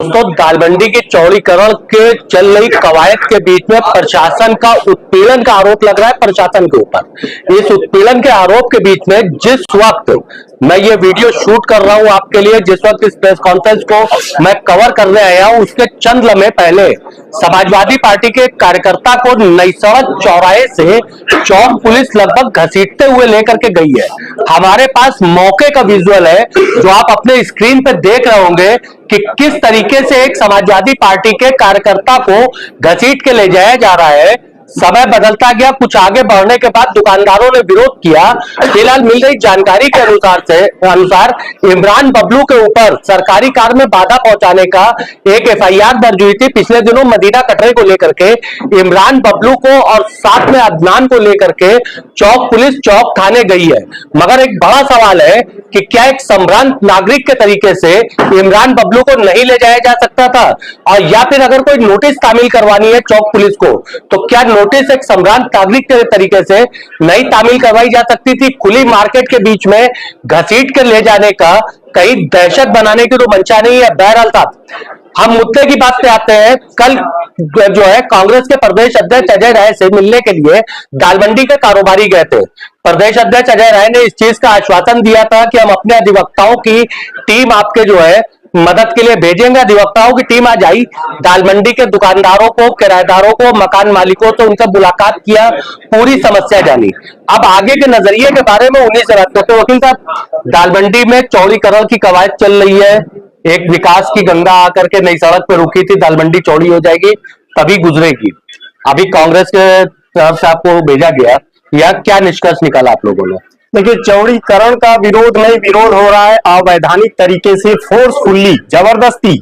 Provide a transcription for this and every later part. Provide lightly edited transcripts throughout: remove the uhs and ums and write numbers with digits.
दोस्तों, दालमंडी के चौड़ीकरण के चल रही कवायद के बीच में प्रशासन का उत्पीड़न का आरोप लग रहा है प्रशासन के ऊपर। इस उत्पीड़न के आरोप के बीच में जिस वक्त मैं ये वीडियो शूट कर रहा हूं आपके लिए, जिस वक्त इस प्रेस कॉन्फ्रेंस को मैं कवर करने आया हूं, उसके चंद लम्हे पहले समाजवादी पार्टी के कार्यकर्ता को नई सड़क चौराहे से चौक पुलिस लगभग घसीटते हुए लेकर के गई है। हमारे पास मौके का विजुअल है जो आप अपने स्क्रीन पे देख रहे होंगे कि किस तरीके से एक समाजवादी पार्टी के कार्यकर्ता को घसीट के ले जाया जा रहा है। समय बदलता गया, कुछ आगे बढ़ने के बाद दुकानदारों ने विरोध किया। फिलहाल मिल रही जानकारी के अनुसार इमरान बबलू के ऊपर सरकारी कार में बाधा पहुंचाने का एक एफआईआर दर्ज हुई थी पिछले दिनों मदीना कटरे को लेकर के। इमरान बबलू को और साथ में अदनान को लेकर के चौक पुलिस चौक थाने गई है। मगर एक बड़ा सवाल है कि क्या एक संभ्रांत नागरिक के तरीके से इमरान बबलू को नहीं ले जाया जा सकता था, और या फिर अगर कोई नोटिस तामील करवानी है चौक पुलिस को तो क्या नोटिस एक संभ्रांत नागरिक के तरीके से नहीं तामील करवाई जा सकती थी? खुली मार्केट के बीच में घसीट कर ले जाने का कहीं दहशत बनाने की तो मंशा नहीं है। बहरहाल साहब, हम मुद्दे की बात पे आते हैं। कल जो है कांग्रेस के प्रदेश अध्यक्ष अजय राय से मिलने के लिए दालमंडी के कारोबारी गए थे। प्रदेश अध्यक्ष अजय राय ने इस चीज का आश्वासन दिया था कि हम अपने अधिवक्ताओं की टीम आपके जो है मदद के लिए भेजेंगे। अधिवक्ताओं की टीम आज आई, दालमंडी के दुकानदारों को, किराएदारों को, मकान मालिकों से उनसे मुलाकात किया, पूरी समस्या जानी। अब आगे के नजरिए के बारे में उन्हीं से बात करते हैं। वकील साहब, दालमंडी में चौड़ीकरण की कवायद चल रही है। एक विकास की गंगा आकर के नई सड़क पे रुकी थी, दालमंडी चौड़ी हो जाएगी तभी गुजरेगी। अभी कांग्रेस के तरफ से आपको भेजा गया, या क्या निष्कर्ष निकाला आप लोगों ने? देखिए, चौड़ीकरण का विरोध नहीं, विरोध हो रहा है अवैधानिक तरीके से, फोर्सफुल्ली, जबरदस्ती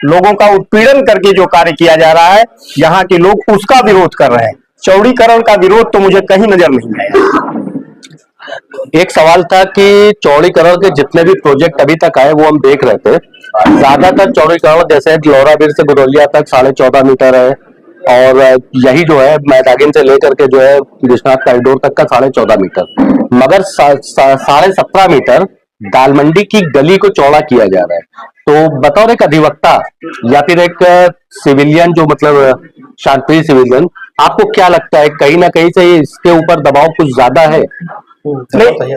लोगों का उत्पीड़न करके जो कार्य किया जा रहा है, यहाँ के लोग उसका विरोध कर रहे हैं। चौड़ीकरण का विरोध तो मुझे कहीं नजर नहीं आया। एक सवाल था कि चौड़ीकरण के जितने भी प्रोजेक्ट अभी तक आए वो हम देख रहे थे, ज्यादातर चौड़ीकरण जैसे लोराबीर से गुरौलिया तक 14.5 मीटर है, और यही जो है मैदागिन से लेकर के जो है विश्वनाथ कॉरिडोर तक का 14.5 मीटर, मगर 17.5 मीटर दालमंडी की गली को चौड़ा किया जा रहा है। तो बतौर एक अधिवक्ता या फिर एक सिविलियन, जो मतलब शांतिप्रिय सिविलियन, आपको क्या लगता है कहीं ना कहीं से इसके ऊपर दबाव कुछ ज्यादा है? नहीं,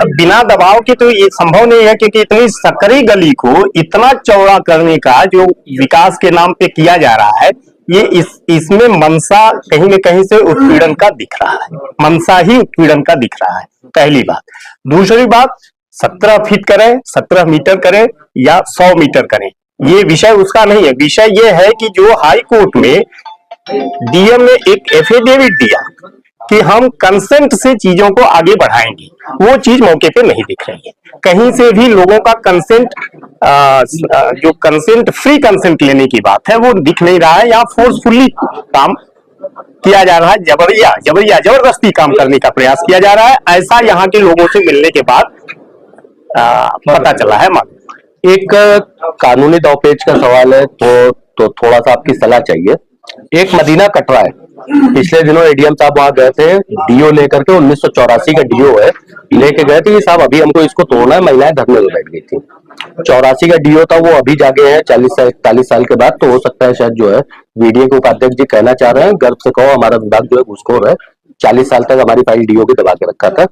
बिना दबाव के तो ये संभव नहीं है, क्योंकि इतनी सकरी गली को इतना चौड़ा करने का जो विकास के नाम पे किया जा रहा है, ये इसमें मनसा कहीं न कहीं से उत्पीड़न का दिख रहा है। मनसा ही उत्पीड़न का दिख रहा है, पहली बात। दूसरी बात, 17 फीट करें, 17 मीटर करें या 100 मीटर करें, ये विषय उसका नहीं है। विषय ये है कि जो हाई कोर्ट में डीएम ने एक एफिडेविट दिया कि हम कंसेंट से चीजों को आगे बढ़ाएंगे, वो चीज मौके पे नहीं दिख रही है। कहीं से भी लोगों का कंसेंट, जो कंसेंट, फ्री कंसेंट लेने की बात है, वो दिख नहीं रहा है। यहाँ फोर्सफुली काम किया जा रहा है, जबरदस्ती काम करने का प्रयास किया जा रहा है। ऐसा यहाँ के लोगों से मिलने के बाद पता चला है। एक कानूनी दावपेच का सवाल है, तो थोड़ा सा आपकी सलाह चाहिए। एक मदीना कटरा है, पिछले दिनों एडीएम साहब वहां गए थे, डीओ लेकर के, 1984 का डीओ है, लेके गए थे कि साहब अभी हमको इसको तोड़ना है। महिलाएं धरने में बैठ गई थी। 84 का डीओ था, वो अभी जागे हैं 40 साल के बाद। तो हो सकता है शायद जो है वीडियो के उपाध्यक्ष जी कहना चाह रहे हैं, गर्व से कहो हमारा विभाग जो है घूसखोर है, 40 साल तक हमारी फाइल डीओ की दबा के रखा था।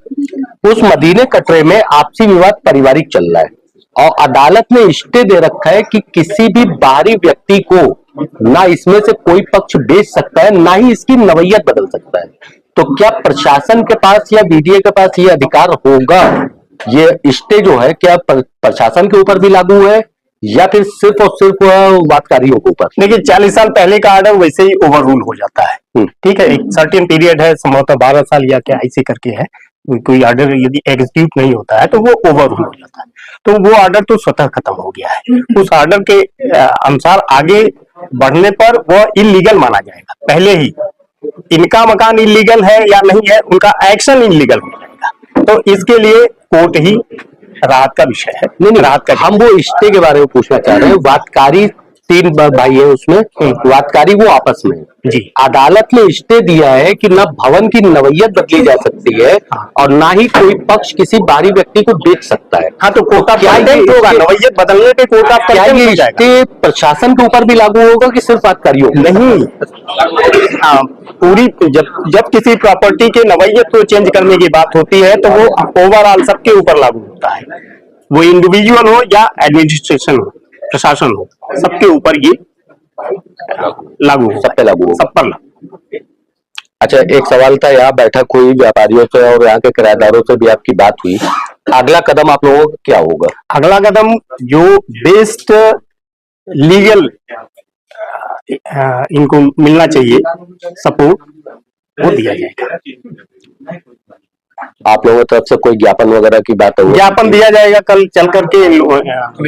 उस मदीने कटरे में आपसी विवाद पारिवारिक चल रहा है, और अदालत ने स्टे दे रखा है कि किसी भी बाहरी व्यक्ति को ना इसमें से कोई पक्ष बेच सकता है, ना ही इसकी नवैयत बदल सकता है। तो क्या प्रशासन के पास या बीडीए के पास ये अधिकार होगा? ये स्टे जो है क्या प्रशासन के ऊपर भी लागू है या फिर सिर्फ और सिर्फ वादकारियों के ऊपर? देखिए, 40 साल पहले का ऑर्डर वैसे ही ओवर रूल हो जाता है। ठीक है, एक सर्टेन पीरियड है, संभवतः 12 साल या क्या ऐसे करके है। कोई ऑर्डर यदि एग्जीक्यूट नहीं होता है तो वो ओवर रूल हो जाता है, तो वो ऑर्डर तो स्वतः खत्म हो गया है। उस ऑर्डर के अनुसार आगे बढ़ने पर वो इलीगल माना जाएगा। पहले ही इनका मकान इलीगल है या नहीं है, उनका एक्शन इलीगल हो जाएगा। तो इसके लिए कोर्ट ही राहत का विषय है। नहीं, राहत का, हम वो स्टे के बारे में पूछना चाह रहे हैं। वादकारी 3 भाई है उसमें, वादकारी वो आपस में जी। अदालत ने स्टे दिया है कि न भवन की नवैयत बदली जा सकती है और ना ही कोई पक्ष किसी बाहरी व्यक्ति को बेच सकता है। हाँ, तो कोर्ट ऑफ क्या ये कंटेम्प्ट होगा, नवैयत बदलने पे कोर्ट ऑफ क्या कंटेम्प्ट ये हो जाएगा? स्टे प्रशासन के ऊपर भी लागू होगा कि सिर्फ वादकारियों को? नहीं, हाँ, पूरी जब किसी प्रॉपर्टी के नवैयत को चेंज करने की बात होती है तो वो ओवरऑल सबके ऊपर लागू होता है, वो इंडिविजुअल हो या एडमिनिस्ट्रेशन हो, प्रशासन हो, सबके ऊपर ये लागू हो, सब पे लागू होगा। सब पर लागू। अच्छा, एक सवाल था, यहाँ बैठक हुई व्यापारियों से और यहाँ के किराएदारों से भी आपकी बात हुई, अगला कदम आप लोगों का क्या होगा? अगला कदम जो बेस्ट लीगल इनको मिलना चाहिए सपोर्ट, वो दिया जाएगा। आप लोगों की तरफ से कोई ज्ञापन वगैरह की बात है? ज्ञापन दिया जाएगा कल चल करके,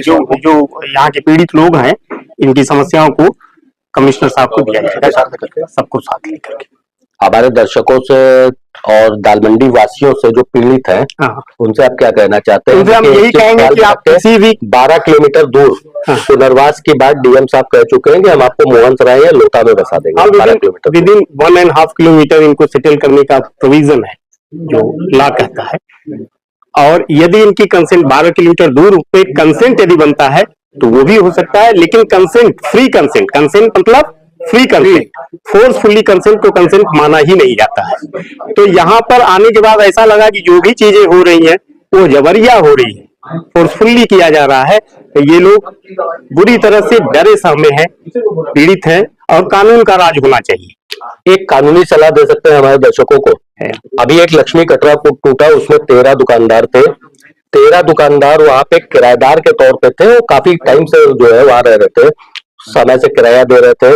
जो जो यहाँ के पीड़ित लोग हैं इनकी समस्याओं को कमिश्नर साहब को दिया जाएगा, सबको साथ लेकर के। हमारे दर्शकों से और दालमंडी वासियों से जो पीड़ित हैं, हाँ, उनसे आप क्या कहना चाहते हैं? उनसे हम यही कहेंगे कि आप किसी भी 12 किलोमीटर दूर पुनर्वास की बात डीएम साहब कह चुके हैं कि हम आपको मोहन सराय या लोटा में बसा देंगे। 12 किलोमीटर विद इन 1.5 किलोमीटर इनको सेटल करने का प्रोविजन है जो लॉ कहता है, और यदि इनकी कंसेंट 12 किलोमीटर दूर पे कंसेंट यदि बनता है तो वो भी हो सकता है, लेकिन कंसेंट फ्री कंसेंट, कंसेंट मतलब फ्री कंसेंट, फोर्सफुली कंसेंट को कंसेंट माना ही नहीं जाता है। तो यहाँ पर आने के बाद ऐसा लगा कि जो भी चीजें हो रही हैं वो जबरिया हो रही है, फोर्सफुली किया जा रहा है, तो ये लोग बुरी तरह से डरे सहमे हैं, पीड़ित हैं, और कानून का राज होना चाहिए। एक कानूनी सलाह दे सकते हैं हमारे दर्शकों को? अभी एक लक्ष्मी कटरा पुल टूटा, उसमें 13 दुकानदार थे, 13 दुकानदार वहां पे किराएदार के तौर पे थे, वो काफी टाइम से जो है वहां रह रहे थे, समय से किराया दे रहे थे,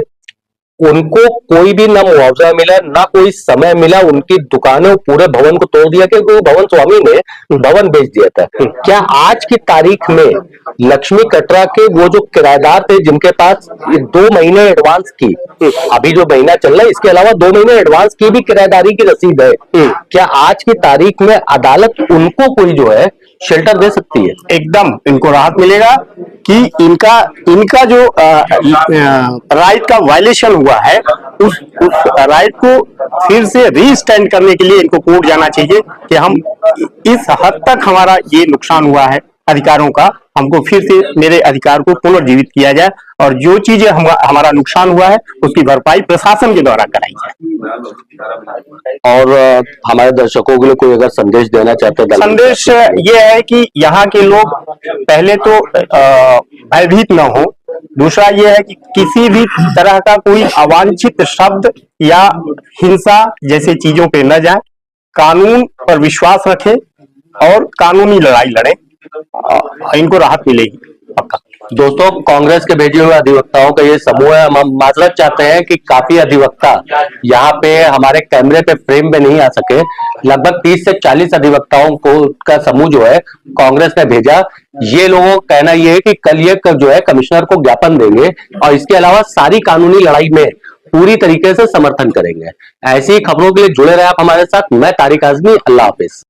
उनको कोई भी ना मुआवजा मिला ना कोई समय मिला, उनकी दुकानें पूरे भवन को तोड़ दिया क्योंकि वो भवन स्वामी ने भवन बेच दिया था। क्या आज की तारीख में लक्ष्मी कटरा के वो जो किराएदार थे जिनके पास 2 महीने एडवांस की, अभी जो महीना चल रहा है इसके अलावा 2 महीने एडवांस की भी किराएदारी की रसीद है, क्या आज की तारीख में अदालत उनको कोई जो है शेल्टर दे सकती है? एकदम इनको राहत मिलेगा कि इनका जो राइट का वायलेशन हुआ है, उस राइट को फिर से रीस्टैंड करने के लिए इनको कोर्ट जाना चाहिए कि हम इस हद तक हमारा ये नुकसान हुआ है अधिकारों का, हमको फिर से मेरे अधिकार को पुनर्जीवित किया जाए, और जो चीजें हमारा नुकसान हुआ है उसकी भरपाई प्रशासन के द्वारा कराई जाए। और हमारे दर्शकों के लिए कोई अगर संदेश देना चाहते हैं? संदेश ये है कि यहाँ के लोग पहले तो भयभीत न हो, दूसरा ये है कि किसी भी तरह का कोई अवांछित शब्द या हिंसा जैसे चीजों पे न जाए, कानून पर विश्वास रखें और कानूनी लड़ाई लड़ें, इनको राहत मिलेगी पक्का। दोस्तों, कांग्रेस के भेजे हुए अधिवक्ताओं का ये समूह है। हम माजरत चाहते हैं कि काफी अधिवक्ता यहाँ पे हमारे कैमरे पे फ्रेम में नहीं आ सके, लगभग 30 से 40 अधिवक्ताओं को का समूह जो है कांग्रेस ने भेजा। ये लोगों का कहना ये है कि कल ये जो है कमिश्नर को ज्ञापन देंगे और इसके अलावा सारी कानूनी लड़ाई में पूरी तरीके से समर्थन करेंगे। ऐसी खबरों के लिए जुड़े रहे आप हमारे साथ। मैं तारिक आजमी, अल्लाह हाफिज।